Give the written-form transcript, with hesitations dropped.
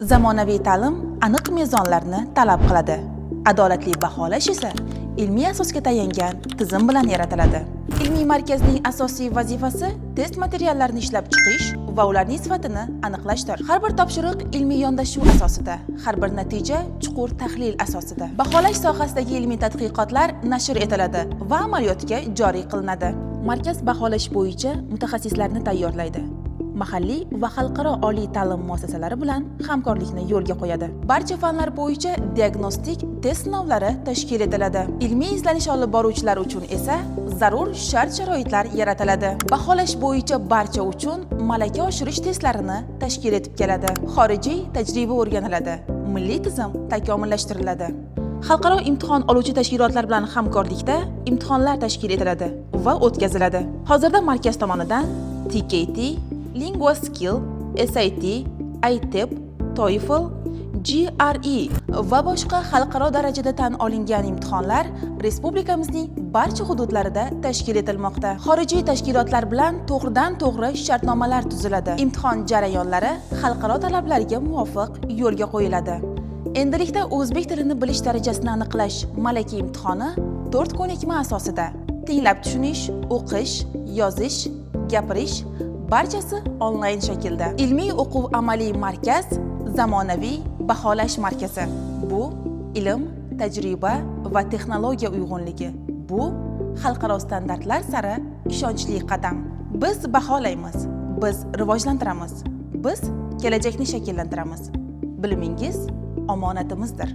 Zamonaviy ta'lim aniq mezonlarni talab qiladi. Adolatli baholash esa ilmiy asosga tayangan tizim bilan yaratiladi. Ilmiy markazning asosiy vazifasi test materiallarini ishlab chiqish va ularning sifatini aniqlashdir. Har bir topshiriq ilmiy yondashuv asosida, har bir natija chuqur tahlil asosida. Baholash sohasidagi ilmiy tadqiqotlar nashr etiladi va amaliyotga joriy qilinadi. Markaz baholash bo'yicha mutaxassislarni tayyorlaydi. Mahalliy va xalqaro oliy ta'lim muassasalari bilan hamkorlikni yo'lga qo'yadi. Barcha fanlar bo'yicha diagnostik test sinovlari tashkil etiladi. Ilmiy izlanish olib boruvchilar uchun esa zarur shart-sharoitlar yaratiladi. Baholash bo'yicha barcha uchun malaka oshirish testlarini tashkil etib keladi. Xorijiy tajriba o'rganiladi. Milliy tizim takomillashtiriladi. Xalqaro imtihon oluvchi tashkilotlar bilan hamkorlikda imtihonlar tashkil etiladi va o'tkaziladi. Hozirda markaz tomonidan TKT, LinguaSkill, SAT, ITEP, TOEFL, GRE va boshqa xalqaro darajada tan olingan imtihonlar respublikamizning barcha hududlarida tashkil etilmoqda. Xorijiy tashkilotlar bilan to'g'ridan-to'g'ri shartnomalar tuziladi. Imtihon jarayonlari xalqaro talablarga muvofiq yo'lga qo'yiladi. Endilikda o'zbek tilini bilish darajasini aniqlash malaka imtihoni 4 ko'nikma asosida tinglab tushunish, o'qish, yozish, gapirish barchasi onlayn shaklda. Ilmiy o'quv amaliy markaz, zamonaviy baholash markazi. Bu ilm, tajriba va texnologiya uyg'unligi. Bu xalqaro standartlar sari ishonchli qadam. Biz baholaymiz, biz rivojlantiramiz, biz kelajakni shakllantiramiz. Bilimingiz omonatimizdir.